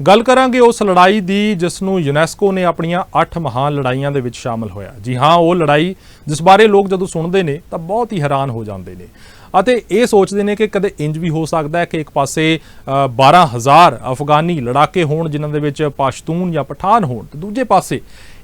गल करांगे उस लड़ाई दी जिसनूं यूनैस्को ने अपनियां 8 महान लड़ाइयां दे विच शामिल होया। जी हाँ, वो लड़ाई जिस बारे लोग जदों सुणदे ने तां बहुत ही हैरान हो जांदे ने ਅਤੇ ਇਹ ਸੋਚਦੇ ਨੇ ਕਿ ਕਦੇ ਇੰਜ ਵੀ ਹੋ ਸਕਦਾ ਹੈ ਕਿ ਇੱਕ ਪਾਸੇ 12,000 ਅਫਗਾਨੀ ਲੜਾਕੇ ਹੋਣ ਜਿਨ੍ਹਾਂ ਦੇ ਵਿੱਚ ਪਸ਼ਤੂਨ ਜਾਂ ਪਠਾਨ ਹੋਣ ਤੇ ਦੂਜੇ ਪਾਸੇ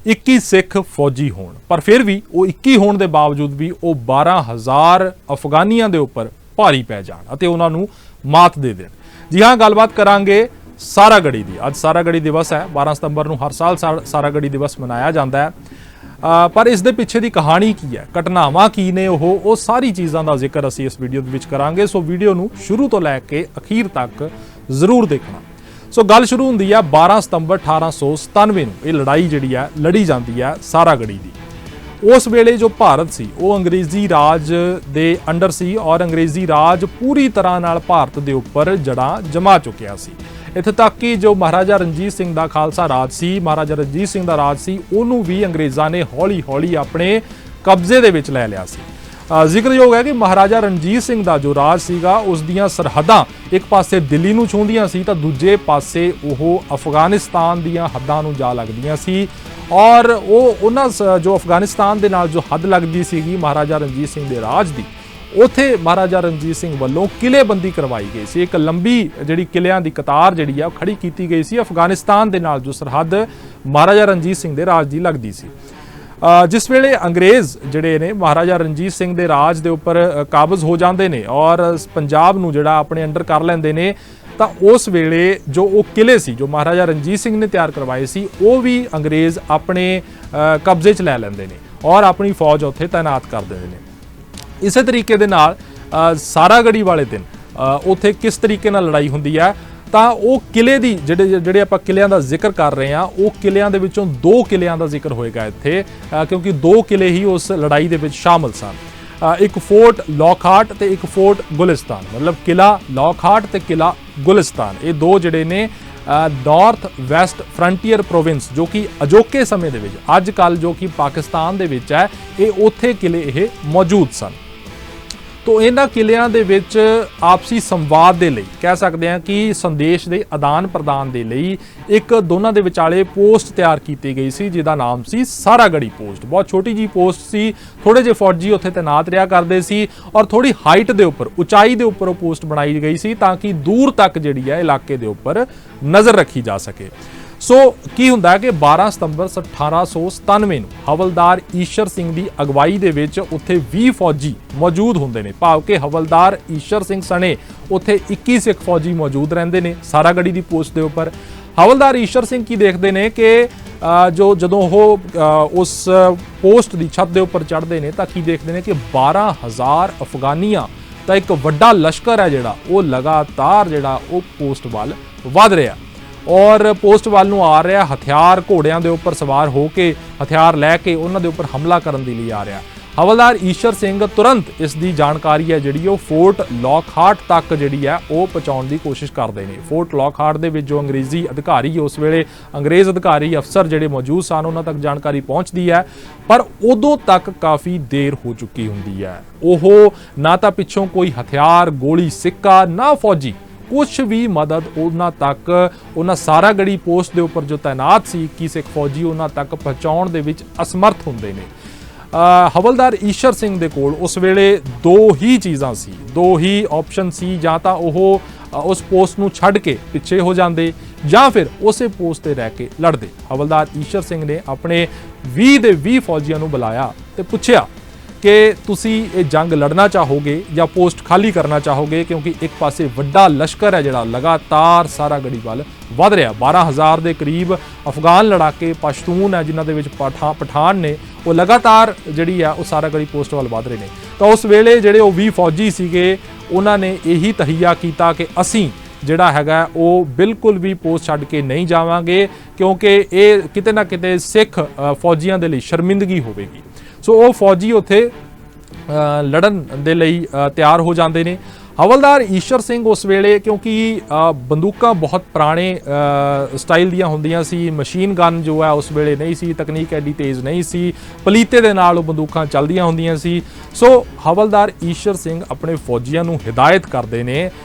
21 ਸਿੱਖ ਫੌਜੀ ਹੋਣ, ਪਰ ਫਿਰ ਵੀ ਉਹ 21 ਹੋਣ ਦੇ ਬਾਵਜੂਦ ਵੀ ਉਹ 12,000 ਅਫਗਾਨੀਆਂ ਦੇ ਉੱਪਰ ਭਾਰੀ ਪੈ ਜਾਣ ਅਤੇ ਉਹਨਾਂ ਨੂੰ ਮਾਤ ਦੇ ਦੇਣ। ਜੀ ਹਾਂ, ਗੱਲਬਾਤ ਕਰਾਂਗੇ ਸਾਰਾਗੜੀ ਦੀ। ਅੱਜ ਸਾਰਾਗੜੀ ਦਿਵਸ ਹੈ। 12 ਸਤੰਬਰ ਨੂੰ ਹਰ ਸਾਲ ਸਾਰਾਗੜੀ ਦਿਵਸ ਮਨਾਇਆ ਜਾਂਦਾ ਹੈ। पर इस दे पिछे दी कहानी की है, घटनावां की ने, वो सारी चीज़ों का जिक्र असीं इस वीडियो दे विच करांगे। सो वीडियो नूं शुरू तो लैके अखीर तक जरूर देखना। सो गल शुरू हुंदी है 12 सतंबर 1897 नूं। ये लड़ाई जिहड़ी है लड़ी जाती है सारागड़ी दी। उस वेले जो भारत सी वो अंग्रेजी राज दे अंडर सी और अंग्रेजी राज पूरी तरह नाल भारत दे उपर जड़ां जमा चुकिया सी। इत्थे तक कि जो महाराजा रणजीत सिंह दा खालसा राज सी, महाराजा रणजीत सिंह दा राज सी, उहनूं भी अंग्रेज़ां ने हौली हौली अपने कब्जे दे विच लै लिया सी। जिक्रयोग है कि महाराजा रणजीत सिंह दा जो राज सीगा उस दियां सरहदां एक पासे दिल्ली नूं छूंदियां सी तां दूजे पासे ओह अफगानिस्तान दियां हद्दां नूं जा लगदियां सी। और वो उन्हां जो अफगानिस्तान दे नाल जो हद लगदी सीगी महाराजा रणजीत सिंह दे राज दी, उत्थे महाराजा रणजीत सिंह वालों किलेबंदी करवाई गई सी। एक लंबी जिहड़ी किलियां दी कतार जिहड़ी है खड़ी कीती गई सी अफगानिस्तान दे नाल जो सरहद महाराजा रणजीत सिंह दे राज दी लगदी सी। जिस वेले अंग्रेज़ जिहड़े ने महाराजा रणजीत सिंह दे राज दे उपर काबज हो जांदे ने और पंजाब नूं जिहड़ा अपने अंडर कर लैंदे ने, तां उस वेले जो वो किले सी जो महाराजा रणजीत सिंह ने तैयार करवाए सी वो भी अंग्रेज़ अपने कब्जे च लै लैंदे ने और अपनी फौज उत्थे तैनात कर दिंदे ने। इसे तरीके दे नाल सारागड़ी वाले दिन उत्थे किस तरीके नाल लड़ाई हुंदी है तां वो किले दी ਜਿਹੜੇ ਆਪਾਂ ਕਿਲਿਆਂ ਦਾ ਜ਼ਿਕਰ ਕਰ ਰਹੇ ਹਾਂ ਉਹ ਕਿਲਿਆਂ ਦੇ ਵਿੱਚੋਂ 2 ਕਿਲਿਆਂ ਦਾ ਜ਼ਿਕਰ ਹੋਏਗਾ ਇੱਥੇ, ਕਿਉਂਕਿ 2 ਕਿਲੇ ਹੀ ਉਸ ਲੜਾਈ ਦੇ ਵਿੱਚ ਸ਼ਾਮਲ ਸਨ। ਇੱਕ ਫੋਰਟ ਲੌਕਹਾਰਟ ਤੇ ਇੱਕ ਫੋਰਟ ਗੁਲਿਸਤਾਨ, ਮਤਲਬ ਕਿਲਾ ਲੌਕਹਾਰਟ ਤੇ ਕਿਲਾ ਗੁਲਿਸਤਾਨ, ਇਹ ਦੋ ਜਿਹੜੇ ਨੇ ਨੌਰਥ ਵੈਸਟ ਫਰੰਟੀਅਰ ਪ੍ਰੋਵਿੰਸ ਜੋ ਕਿ ਅਜੋਕੇ ਸਮੇਂ ਦੇ ਵਿੱਚ ਅੱਜ ਕੱਲ੍ਹ ਜੋ ਕਿ ਪਾਕਿਸਤਾਨ ਦੇ ਵਿੱਚ ਹੈ, ਇਹ ਉੱਥੇ ਕਿਲੇ ਇਹ ਮੌਜੂਦ ਸਨ। तो इन्हां किलियां दे विच आपसी संवाद दे लई कह सकते हैं कि संदेश दे आदान प्रदान दे लई एक दोनां दे विचाले पोस्ट तैयार की गई सी जिहदा नाम सी सारागड़ी पोस्ट। बहुत छोटी जी पोस्ट सी, थोड़े जे फौजी उत्थे तैनात रहा करदे सी और थोड़ी हाइट दे उपर उचाई दे उपर पोस्ट बनाई गई सी ताकि दूर तक जिहड़ी है इलाके दे उपर नज़र रखी जा सके। सो की हुंदा है कि 12 सतंबर 1897 ਨੂੰ हवलदार ईशर सिंह ਦੀ ਅਗਵਾਈ ਦੇ ਵਿੱਚ ਉੱਥੇ 20 ਫੌਜੀ ਮੌਜੂਦ ਹੁੰਦੇ ਨੇ, ਭਾਵ ਕਿ ਹਵਲਦਾਰ ਈਸ਼ਰ ਸਿੰਘ ਸਣੇ ਉੱਥੇ 21 ਸਿੱਖ ਫੌਜੀ ਮੌਜੂਦ ਰਹਿੰਦੇ ਨੇ ਸਾਰਾਗੜੀ ਦੀ ਪੋਸਟ ਦੇ ਉੱਪਰ। ਹਵਲਦਾਰ ਈਸ਼ਰ ਸਿੰਘ ਕੀ ਦੇਖਦੇ ਨੇ ਕਿ ਜਦੋਂ ਉਹ ਉਸ ਪੋਸਟ ਦੀ ਛੱਤ ਦੇ ਉੱਪਰ ਚੜ੍ਹਦੇ ਨੇ ਤਾਂ ਕੀ ਦੇਖਦੇ ਨੇ ਕਿ 12,000 ਅਫਗਾਨੀਆਂ ਦਾ ਇੱਕ ਵੱਡਾ ਲਸ਼ਕਰ ਹੈ ਜਿਹੜਾ ਉਹ ਲਗਾਤਾਰ ਜਿਹੜਾ ਉਹ ਪੋਸਟ ਵੱਲ ਵੱਧ ਰਿਹਾ और पोस्ट वाल नूं आ रहा, हथियार घोड़ियां दे उपर सवार हो के हथियार लैके उन्हां दे उपर हमला करन दे लई आ रहा। हवलदार ईशर सिंह तुरंत इस दी जानकारी है जिहड़ी ओह फोर्ट लॉकहार्ट तक जिहड़ी है ओह पहुंचाउण दी कोशिश करदे ने। फोर्ट लॉकहार्ट दे विच जो अंग्रेजी अधिकारी उस वेले अंग्रेज़ अधिकारी अफसर जिहड़े मौजूद सन उन्हां तक जानकारी पहुंचदी है, पर उदों तक काफ़ी देर हो चुकी हुंदी है। ओह ना तां पिछों कोई हथियार गोली सिक्का ना फौजी कुछ भी मदद उन्हां तक उन्हां सारागड़ी पोस्ट के उपर जो तैनात सी 21 सिख फौजी उन्हां तक पहुँचाउण दे विच असमर्थ हुंदे ने। हवलदार ईशर सिंह दे कोल उस वेले 2 ही चीज़ां सी, 2 ही ऑप्शन सी, जां तां ओह उस पोस्ट नूं छड्ड के पिछे हो जांदे जां फिर उसे पोस्ट ते रह के लड़दे। हवलदार ईशर सिंह ने अपने 20 दे 20 फौजियां नूं बुलाया ते पुछया कि तुसी ये जंग लड़ना चाहोगे या पोस्ट खाली करना चाहोगे, क्योंकि एक पासे वड्डा लश्कर है जिहड़ा लगातार सारागड़ी वाल वध रहा। 12,000 के करीब अफगान लड़ाके पश्तून है जिन्हां दे विच पठान ने वो लगातार जिहड़ी है वो सारागड़ी पोस्ट वाल वध रहे हैं। तो उस वेले जिहड़े वो 20 फौजी सीगे उन्हां ने यही तहिया किया कि असीं जिहड़ा हैगा वो बिल्कुल भी पोस्ट छड्ड के नहीं जावांगे, क्योंकि ये किते ना किते सिख फौजियां दे लई शर्मिंदगी होवेगी। सो वो फौजी उत्थे लड़न दे लई तैयार हो जाते हैं। हवलदार ईशर सिंह उस वेले क्योंकि बंदूकां बहुत पुराने स्टाइल दियां हुंदियां सी, मशीन गन जो है उस वेले नहीं सी, तकनीक एडी तेज़ नहीं सी, पलीते दे नाल बंदूकां चलदियां हुंदियां सी। सो हवलदार ईशर सिंह अपने फौजियां नूं हिदायत करदे ने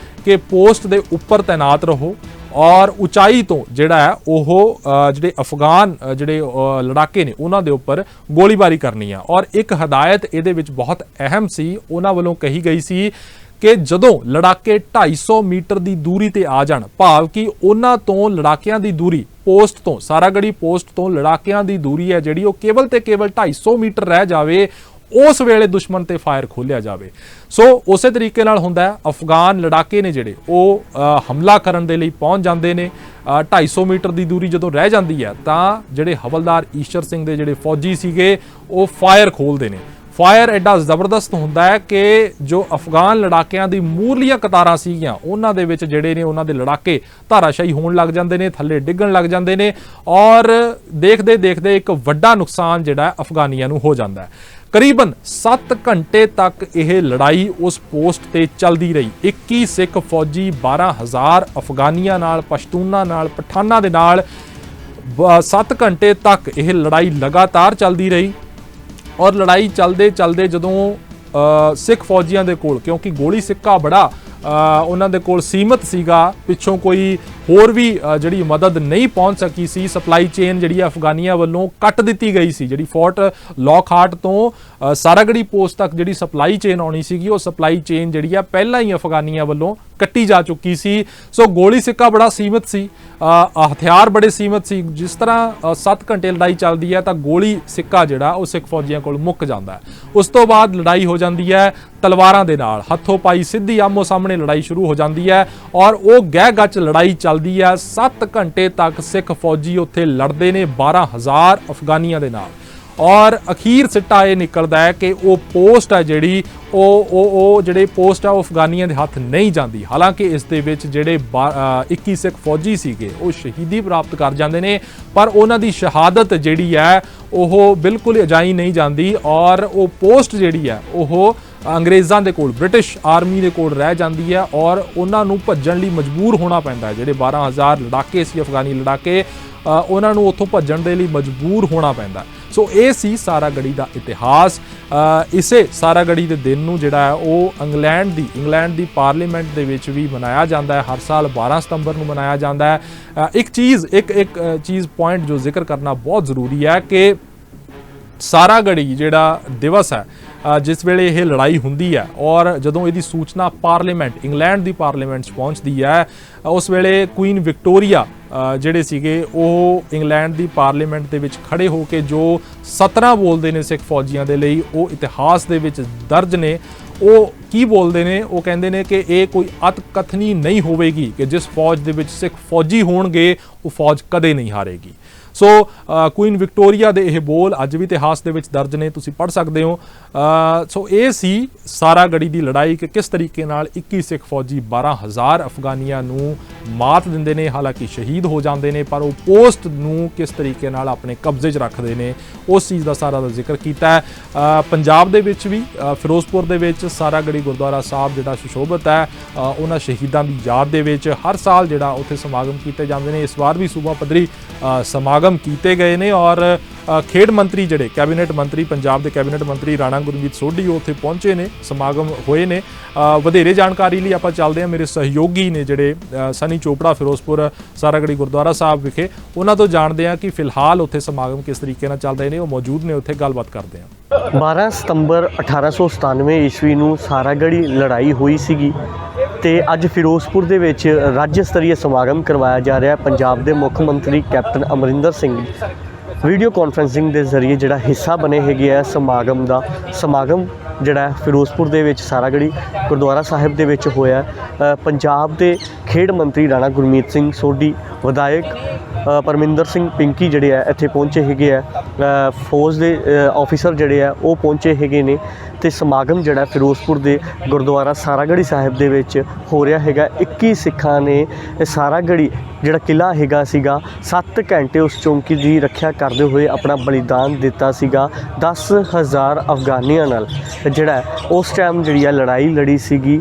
कि पोस्ट दे उपर तैनात रहो और ਉਚਾਈ ਤੋਂ ਜਿਹੜਾ ਹੈ ਉਹ ਜਿਹੜੇ ਅਫਗਾਨ ਜਿਹੜੇ ਲੜਾਕੇ ਨੇ ਉਹਨਾਂ ਦੇ ਉੱਪਰ ਗੋਲੀਬਾਰੀ ਕਰਨੀ ਆ। ਔਰ ਇੱਕ ਹਦਾਇਤ ਇਹਦੇ ਵਿੱਚ ਬਹੁਤ ਅਹਿਮ ਸੀ, ਉਹਨਾਂ ਵੱਲੋਂ ਕਹੀ ਗਈ ਸੀ ਕਿ ਜਦੋਂ ਲੜਾਕੇ 250 ਮੀਟਰ ਦੀ ਦੂਰੀ ਤੇ ਆ ਜਾਣ, ਭਾਵ ਕਿ ਉਹਨਾਂ ਤੋਂ ਲੜਾਕਿਆਂ ਦੀ ਦੂਰੀ ਪੋਸਟ ਤੋਂ ਸਾਰਾਗੜੀ ਪੋਸਟ ਤੋਂ ਲੜਾਕਿਆਂ ਦੀ ਦੂਰੀ ਹੈ ਜਿਹੜੀ ਉਹ ਕੇਵਲ ਤੇ ਕੇਵਲ 250 ਮੀਟਰ ਰਹਿ ਜਾਵੇ, ਉਸ ਵੇਲੇ ਦੁਸ਼ਮਣ ਤੇ ਫਾਇਰ ਖੋਲਿਆ ਜਾਵੇ। ਸੋ ਉਸੇ ਤਰੀਕੇ ਨਾਲ ਹੁੰਦਾ ਹੈ, ਅਫਗਾਨ ਲੜਾਕੇ ਨੇ ਜਿਹੜੇ ਉਹ ਹਮਲਾ ਕਰਨ ਦੇ ਲਈ ਪਹੁੰਚ ਜਾਂਦੇ ਨੇ। 250 ਮੀਟਰ ਦੀ ਦੂਰੀ ਜਦੋਂ ਰਹਿ ਜਾਂਦੀ ਹੈ ਤਾਂ ਜਿਹੜੇ ਹਵਲਦਾਰ ਈਸ਼ਰ ਸਿੰਘ ਦੇ ਜਿਹੜੇ ਫੌਜੀ ਸੀਗੇ ਉਹ ਫਾਇਰ ਖੋਲਦੇ ਨੇ। ਫਾਇਰ ਐਡਾ ਜ਼ਬਰਦਸਤ ਹੁੰਦਾ ਹੈ ਕਿ ਜੋ ਅਫਗਾਨ ਲੜਾਕਿਆਂ ਦੀ ਮੂਰਲੀਆਂ ਕਤਾਰਾਂ ਸੀਗੀਆਂ ਉਹਨਾਂ ਦੇ ਵਿੱਚ ਜਿਹੜੇ ਨੇ ਉਹਨਾਂ ਦੇ ਲੜਾਕੇ ਧਾਰਾਸ਼ਾਹੀ ਹੋਣ ਲੱਗ ਜਾਂਦੇ ਨੇ, ਥੱਲੇ ਡਿੱਗਣ ਲੱਗ ਜਾਂਦੇ ਨੇ ਔਰ ਦੇਖਦੇ ਦੇਖਦੇ ਇੱਕ ਵੱਡਾ ਨੁਕਸਾਨ ਜਿਹੜਾ ਅਫਗਾਨੀਆਂ ਨੂੰ ਹੋ ਜਾਂਦਾ ਹੈ। ਕਰੀਬਨ 7 ਘੰਟੇ ਤੱਕ ਇਹ ਲੜਾਈ ਉਸ ਪੋਸਟ ਤੇ ਚੱਲਦੀ ਰਹੀ। 21 ਸਿੱਖ ਫੌਜੀ 12,000 ਅਫਗਾਨੀਆਂ ਨਾਲ, ਪਸ਼ਤੂਨਾਂ ਨਾਲ, ਪਠਾਨਾਂ ਦੇ ਨਾਲ 7 ਘੰਟੇ ਤੱਕ ਇਹ ਲੜਾਈ ਲਗਾਤਾਰ ਚੱਲਦੀ ਰਹੀ। ਔਰ ਲੜਾਈ ਚੱਲਦੇ ਚੱਲਦੇ ਜਦੋਂ ਸਿੱਖ ਫੌਜੀਆਂ ਦੇ ਕੋਲ, ਕਿਉਂਕਿ ਗੋਲੀ ਸਿੱਕਾ ਬੜਾ ਉਹਨਾਂ ਦੇ ਕੋਲ ਸੀਮਤ ਸੀਗਾ, ਪਿੱਛੋਂ ਕੋਈ ਹੋਰ ਵੀ ਜਿਹੜੀ ਮਦਦ ਨਹੀਂ ਪਹੁੰਚ ਸਕੀ ਸੀ, ਸਪਲਾਈ ਚੇਨ ਜਿਹੜੀ ਅਫਗਾਨੀਆਂ ਵੱਲੋਂ ਕੱਟ ਦਿੱਤੀ ਗਈ ਸੀ। ਜਿਹੜੀ ਫੋਰਟ ਲੌਕਹਾਰਟ ਤੋਂ ਸਾਰਾਗੜੀ ਪੋਸਟ ਤੱਕ ਜਿਹੜੀ ਸਪਲਾਈ ਚੇਨ ਆਉਣੀ ਸੀਗੀ, ਉਹ ਸਪਲਾਈ ਚੇਨ ਜਿਹੜੀ ਆ ਪਹਿਲਾਂ ਹੀ ਅਫਗਾਨੀਆਂ ਵੱਲੋਂ ਕੱਟੀ ਜਾ ਚੁੱਕੀ ਸੀ। ਸੋ ਗੋਲੀ ਸਿੱਕਾ ਬੜਾ ਸੀਮਤ ਸੀ, ਹਥਿਆਰ ਬੜੇ ਸੀਮਤ ਸੀ। ਜਿਸ ਤਰ੍ਹਾਂ 7 ਘੰਟੇ ਲੜਾਈ ਚੱਲਦੀ ਹੈ ਤਾਂ ਗੋਲੀ ਸਿੱਕਾ ਜਿਹੜਾ ਉਹ ਸਿੱਖ ਫੌਜੀਆਂ ਕੋਲ ਮੁੱਕ ਜਾਂਦਾ ਹੈ। ਉਸ ਤੋਂ ਬਾਅਦ ਲੜਾਈ ਹੋ ਜਾਂਦੀ ਹੈ ਤਲਵਾਰਾਂ ਦੇ ਨਾਲ, ਹੱਥੋਂ ਪਾਈ ਸਿੱਧੀ ਆਮੋ ਸਾਹਮਣੇ ਲੜਾਈ ਸ਼ੁਰੂ ਹੋ ਜਾਂਦੀ ਹੈ ਔਰ ਉਹ ਗਹਿ ਗੱਚ ਲੜਾਈ ਚੱਲਦੀ ਹੈ। 7 ਘੰਟੇ ਤੱਕ ਸਿੱਖ ਫੌਜੀ ਉੱਥੇ ਲੜਦੇ ਨੇ 12,000 ਅਫਗਾਨੀਆਂ ਦੇ ਨਾਲ ਔਰ ਅਖੀਰ ਸਿੱਟਾ ਇਹ ਨਿਕਲਦਾ ਹੈ ਕਿ ਉਹ ਪੋਸਟ ਹੈ ਜਿਹੜੀ ਉਹ ਜਿਹੜੇ ਪੋਸਟ ਆ ਉਹ ਅਫਗਾਨੀਆਂ ਦੇ ਹੱਥ ਨਹੀਂ ਜਾਂਦੀ। ਹਾਲਾਂਕਿ ਇਸ ਦੇ ਵਿੱਚ ਜਿਹੜੇ 21 ਸਿੱਖ ਫੌਜੀ ਸੀਗੇ ਉਹ ਸ਼ਹੀਦੀ ਪ੍ਰਾਪਤ ਕਰ ਜਾਂਦੇ ਨੇ, ਪਰ ਉਹਨਾਂ ਦੀ ਸ਼ਹਾਦਤ ਜਿਹੜੀ ਹੈ ਉਹ ਬਿਲਕੁਲ ਅਜਾਈ ਨਹੀਂ ਜਾਂਦੀ ਔਰ ਉਹ ਪੋਸਟ ਜਿਹੜੀ ਹੈ ਉਹ ਅੰਗਰੇਜ਼ਾਂ ਦੇ ਕੋਲ, ਬ੍ਰਿਟਿਸ਼ ਆਰਮੀ ਦੇ ਕੋਲ ਰਹਿ ਜਾਂਦੀ ਹੈ ਔਰ ਉਹਨਾਂ ਨੂੰ ਭੱਜਣ ਲਈ ਮਜਬੂਰ ਹੋਣਾ ਪੈਂਦਾ ਹੈ। ਜਿਹੜੇ 12,000 ਲੜਾਕੇ ਸੀ ਅਫਗਾਨੀ ਲੜਾਕੇ, ਉਹਨਾਂ ਨੂੰ ਉੱਥੋਂ ਭੱਜਣ ਦੇ ਲਈ ਮਜਬੂਰ ਹੋਣਾ ਪੈਂਦਾ। ਸੋ ਇਹ ਸੀ ਸਾਰਾਗੜੀ ਦਾ ਇਤਿਹਾਸ। ਇਸੇ ਸਾਰਾਗੜੀ ਦੇ ਦਿਨ ਨੂੰ ਜਿਹੜਾ ਹੈ ਉਹ ਇੰਗਲੈਂਡ ਦੀ ਪਾਰਲੀਮੈਂਟ ਦੇ ਵਿੱਚ ਵੀ ਮਨਾਇਆ ਜਾਂਦਾ ਹੈ। ਹਰ ਸਾਲ 12 ਸਤੰਬਰ ਨੂੰ ਮਨਾਇਆ ਜਾਂਦਾ ਹੈ। ਇੱਕ ਚੀਜ਼ ਪੁਆਇੰਟ ਜੋ ਜ਼ਿਕਰ ਕਰਨਾ ਬਹੁਤ ਜ਼ਰੂਰੀ ਹੈ ਕਿ ਸਾਰਾਗੜੀ ਜਿਹੜਾ ਦਿਵਸ ਹੈ, ਜਿਸ ਵੇਲੇ ਇਹ ਲੜਾਈ ਹੁੰਦੀ ਹੈ ਔਰ ਜਦੋਂ ਇਹਦੀ ਸੂਚਨਾ ਪਾਰਲੀਮੈਂਟ, ਇੰਗਲੈਂਡ ਦੀ ਪਾਰਲੀਮੈਂਟ 'ਚ ਪਹੁੰਚਦੀ ਹੈ, ਉਸ ਵੇਲੇ ਕੁਈਨ ਵਿਕਟੋਰੀਆ ਜਿਹੜੇ ਸੀਗੇ ਉਹ ਇੰਗਲੈਂਡ ਦੀ ਪਾਰਲੀਮੈਂਟ ਦੇ ਵਿੱਚ ਖੜੇ ਹੋ ਕੇ ਜੋ 17 ਬੋਲਦੇ ਨੇ ਸਿੱਖ ਫੌਜੀਆਂ ਦੇ ਲਈ, ਉਹ ਇਤਿਹਾਸ ਦੇ ਵਿੱਚ ਦਰਜ ਨੇ। ਉਹ ਕੀ ਬੋਲਦੇ ਨੇ? ਉਹ ਕਹਿੰਦੇ ਨੇ ਕਿ ਇਹ ਕੋਈ ਅਤਕਥਨੀ ਨਹੀਂ ਹੋਵੇਗੀ ਕਿ ਜਿਸ ਫੌਜ ਦੇ ਵਿੱਚ ਸਿੱਖ ਫੌਜੀ ਹੋਣਗੇ ਉਹ ਫੌਜ ਕਦੇ ਨਹੀਂ ਹਾਰੇਗੀ। ਸੋ ਕੁਈਨ ਵਿਕਟੋਰੀਆ ਦੇ ਇਹ ਬੋਲ ਅੱਜ ਵੀ ਇਤਿਹਾਸ ਦੇ ਵਿੱਚ ਦਰਜ ਨੇ, ਤੁਸੀਂ ਪੜ੍ਹ ਸਕਦੇ ਹੋ। ਸੋ ਇਹ ਸੀ ਸਾਰਾਗੜੀ ਦੀ ਲੜਾਈ ਕਿ ਕਿਸ ਤਰੀਕੇ ਨਾਲ 21 ਸਿੱਖ ਫੌਜੀ 12,000 ਅਫਗਾਨੀਆਂ ਨੂੰ ਮਾਤ ਦਿੰਦੇ ਨੇ, ਹਾਲਾਂਕਿ ਸ਼ਹੀਦ ਹੋ ਜਾਂਦੇ ਨੇ, ਪਰ ਉਹ ਪੋਸਟ ਨੂੰ ਕਿਸ ਤਰੀਕੇ ਨਾਲ ਆਪਣੇ ਕਬਜ਼ੇ 'ਚ ਰੱਖਦੇ ਨੇ, ਉਸ ਚੀਜ਼ ਦਾ ਸਾਰਾ ਦਾ ਜ਼ਿਕਰ ਕੀਤਾ ਹੈ। ਪੰਜਾਬ ਦੇ ਵਿੱਚ ਵੀ ਫਿਰੋਜ਼ਪੁਰ ਦੇ ਵਿੱਚ ਸਾਰਾਗੜੀ ਗੁਰਦੁਆਰਾ ਸਾਹਿਬ ਜਿਹੜਾ ਸੁਸ਼ੋਭਿਤ ਹੈ, ਉਹਨਾਂ ਸ਼ਹੀਦਾਂ ਦੀ ਯਾਦ ਦੇ ਵਿੱਚ ਹਰ ਸਾਲ ਜਿਹੜਾ ਉੱਥੇ ਸਮਾਗਮ ਕੀਤੇ ਜਾਂਦੇ ਨੇ। ਇਸ ਵਾਰ ਵੀ ਸੂਬਾ ਪੱਧਰੀ ਸਮਾਗਮ ਕੀਤੇ ਗਏ ਨੇ ਔਰ ਖੇਡ ਮੰਤਰੀ ਜਿਹੜੇ ਕੈਬਨਿਟ ਮੰਤਰੀ, ਪੰਜਾਬ ਦੇ ਕੈਬਨਿਟ ਮੰਤਰੀ ਰਾਣਾ ਗੁਰਮੀਤ ਸੋਢੀ ਉਹ ਉੱਥੇ ਪਹੁੰਚੇ ਨੇ, ਸਮਾਗਮ ਹੋਏ ਨੇ। ਵਧੇਰੇ ਜਾਣਕਾਰੀ ਲਈ ਆਪਾਂ ਚੱਲਦੇ ਹਾਂ ਮੇਰੇ ਸਹਿਯੋਗੀ ਨੇ ਜਿਹੜੇ ਸਨੀ ਚੋਪੜਾ ਫਿਰੋਜ਼ਪੁਰ ਸਾਰਾਗੜੀ ਗੁਰਦੁਆਰਾ ਸਾਹਿਬ ਵਿਖੇ, ਉਹਨਾਂ ਤੋਂ ਜਾਣਦੇ ਹਾਂ ਕਿ ਫਿਲਹਾਲ ਉੱਥੇ ਸਮਾਗਮ ਕਿਸ ਤਰੀਕੇ ਨਾਲ ਚੱਲ ਰਹੇ ਨੇ। ਉਹ ਮੌਜੂਦ ਨੇ ਉੱਥੇ, ਗੱਲਬਾਤ ਕਰਦੇ ਹਾਂ। 12 ਸਤੰਬਰ 1897 ਈਸਵੀ ਨੂੰ ਸਾਰਾਗੜੀ ਲੜਾਈ ਹੋਈ ਸੀਗੀ ਤੇ ਅੱਜ ਫਿਰੋਜ਼ਪੁਰ ਦੇ ਵਿੱਚ ਰਾਜ ਸਤਰੀय ਸਮਾਗਮ ਕਰਵਾਇਆ ਜਾ ਰਿਹਾ। ਪੰਜਾਬ ਦੇ ਮੁੱਖ ਮੰਤਰੀ captain Amarinder Singh video conferencing ਦੇ ਜ਼ਰੀਏ ਜਿਹੜਾ ਹਿੱਸਾ ਬਣੇ ਹੈਗੇ ਆ ਸਮਾਗਮ ਦਾ। ਸਮਾਗਮ ਜਿਹੜਾ ਫਿਰੋਜ਼ਪੁਰ ਦੇ ਵਿੱਚ ਸਾਰਾਗੜੀ ਗੁਰਦੁਆਰਾ ਸਾਹਿਬ ਦੇ ਵਿੱਚ ਹੋਇਆ। ਪੰਜਾਬ ਦੇ ਖੇਡ ਮੰਤਰੀ ਰਾਣਾ ਗੁਰਮੀਤ ਸਿੰਘ ਸੋਢੀ, ਵਿਧਾਇਕ ਪਰਮਿੰਦਰ ਸਿੰਘ ਪਿੰਕੀ ਜਿਹੜੇ ਆ ਇੱਥੇ ਪਹੁੰਚੇ ਹੈਗੇ ਆ, ਫੌਜ ਦੇ ਆਫੀਸਰ ਜਿਹੜੇ ਆ ਉਹ ਪਹੁੰਚੇ ਹੈਗੇ ਨੇ ਤੇ ਸਮਾਗਮ ਜਿਹੜਾ ਫਿਰੋਜ਼ਪੁਰ ਦੇ ਗੁਰਦੁਆਰਾ ਸਾਰਾਗੜੀ ਸਾਹਿਬ ਦੇ ਵਿੱਚ ਹੋ ਰਿਹਾ ਹੈਗਾ। 21 ਸਿੱਖਾਂ ਨੇ ਸਾਰਾਗੜੀ ਜਿਹੜਾ ਕਿਲ੍ਹਾ ਹੈਗਾ ਸੀਗਾ 7 ਘੰਟੇ ਉਸ ਚੌਂਕੀ ਦੀ ਰੱਖਿਆ ਕਰਦੇ ਹੋਏ ਆਪਣਾ ਬਲੀਦਾਨ ਦਿੱਤਾ ਸੀਗਾ। 10,000 ਅਫਗਾਨੀਆਂ ਨਾਲ ਜਿਹੜਾ ਉਸ ਟਾਈਮ ਜਿਹੜੀ ਆ ਲੜਾਈ ਲੜੀ ਸੀਗੀ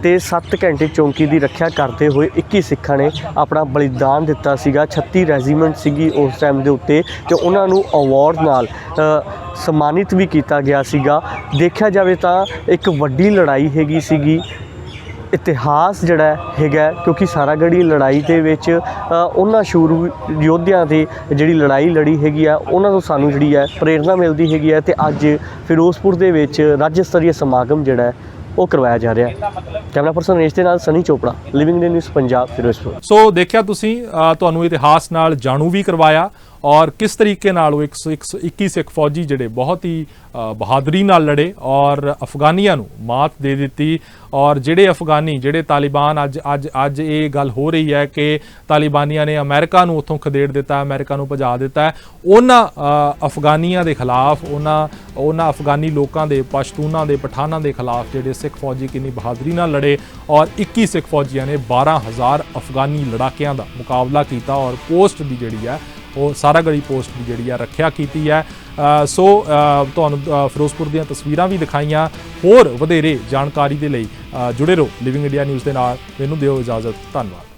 ਤੇ 7 ਘੰਟੇ ਚੌਂਕੀ ਦੀ ਰੱਖਿਆ ਕਰਦੇ ਹੋਏ 21 ਸਿੱਖਾਂ ਨੇ ਆਪਣਾ ਬਲੀਦਾਨ ਦਿੱਤਾ ਸੀਗਾ। 36 ਰੈਜੀਮੈਂਟ ਸੀਗੀ ਉਸ ਟਾਈਮ ਦੇ ਉੱਤੇ ਤੇ ਉਹਨਾਂ ਨੂੰ ਅਵਾਰਡ ਨਾਲ ਸਨਮਾਨਿਤ ਵੀ ਕੀਤਾ ਗਿਆ ਸੀਗਾ। ਦੇਖਿਆ ਜਾਵੇ ਤਾਂ ਇੱਕ ਵੱਡੀ ਲੜਾਈ ਹੈਗੀ ਸੀਗੀ ਇਤਿਹਾਸ ਜਿਹੜਾ ਹੈਗਾ, ਕਿਉਂਕਿ ਸਾਰਾਗੜ੍ਹੀ ਲੜਾਈ ਦੇ ਵਿੱਚ ਉਹਨਾਂ ਸ਼ੂਰ ਯੋਧਿਆਂ ਦੀ ਜਿਹੜੀ ਲੜਾਈ ਲੜੀ ਹੈਗੀ ਆ, ਉਹਨਾਂ ਤੋਂ ਸਾਨੂੰ ਜਿਹੜੀ ਹੈ ਪ੍ਰੇਰਨਾ ਮਿਲਦੀ ਹੈਗੀ ਹੈ। ਤੇ ਅੱਜ ਫਿਰੋਜ਼ਪੁਰ ਦੇ ਵਿੱਚ ਰਾਜ ਸਤਰੀ ਸਮਾਗਮ ਜਿਹੜਾ ਹੈ ਉਹ ਕਰਵਾਇਆ ਜਾ ਰਿਹਾ ਹੈ। ਕੈਮਰਾ ਪਰਸਨ ਰੇਸ਼ ਦੇ ਨਾਲ Sunny Chopra, living India news Punjab, Firozpur. So ਦੇਖਿਆ ਤੁਸੀਂ, ਤੁਹਾਨੂੰ ਇਤਿਹਾਸ ਨਾਲ ਜਾਣੂ ਵੀ ਕਰਵਾਇਆ ਔਰ ਕਿਸ ਤਰੀਕੇ ਨਾਲ ਉਹ 121 ਸਿੱਖ ਫੌਜੀ ਜਿਹੜੇ ਬਹੁਤ ਹੀ ਬਹਾਦਰੀ ਨਾਲ ਲੜੇ ਔਰ ਅਫਗਾਨੀਆਂ ਨੂੰ ਮਾਤ ਦੇ ਦਿੱਤੀ। ਔਰ ਜਿਹੜੇ ਤਾਲਿਬਾਨ ਅੱਜ ਇਹ ਗੱਲ ਹੋ ਰਹੀ ਹੈ ਕਿ ਤਾਲਿਬਾਨੀਆਂ ਨੇ ਅਮਰੀਕਾ ਨੂੰ ਉੱਥੋਂ ਖਦੇੜ ਦਿੱਤਾ, ਅਮਰੀਕਾ ਨੂੰ ਭਜਾ ਦਿੱਤਾ ਹੈ, ਉਹਨਾਂ ਅਫਗਾਨੀਆਂ ਦੇ ਖਿਲਾਫ, ਉਹਨਾਂ ਅਫਗਾਨੀ ਲੋਕਾਂ ਦੇ, ਪਸ਼ਤੂਨਾਂ ਦੇ, ਪਠਾਨਾਂ ਦੇ ਖਿਲਾਫ ਜਿਹੜੇ ਸਿੱਖ ਫੌਜੀ ਕਿੰਨੀ ਬਹਾਦਰੀ ਨਾਲ ਲੜੇ ਔਰ 21 ਸਿੱਖ ਫੌਜੀਆਂ ਨੇ 12,000 ਅਫਗਾਨੀ ਲੜਾਕਿਆਂ ਦਾ ਮੁਕਾਬਲਾ ਕੀਤਾ ਔਰ ਪੋਸਟ ਦੀ ਜਿਹੜੀ ਹੈ ਉਹ ਸਾਰਾਗੜ੍ਹੀ ਪੋਸਟ ਦੀ ਜਿਹੜੀ ਆ ਰੱਖਿਆ ਕੀਤੀ ਹੈ। ਸੋ ਤੁਹਾਨੂੰ ਫਿਰੋਜ਼ਪੁਰ ਦੀਆਂ ਤਸਵੀਰਾਂ ਵੀ ਦਿਖਾਈਆਂ। ਹੋਰ ਵਧੇਰੇ ਜਾਣਕਾਰੀ ਦੇ ਲਈ ਜੁੜੇ ਰਹੋ ਲਿਵਿੰਗ ਇੰਡੀਆ ਨਿਊਜ਼ ਦੇ ਨਾਲ। ਮੈਨੂੰ ਦਿਓ ਇਜਾਜ਼ਤ, ਧੰਨਵਾਦ।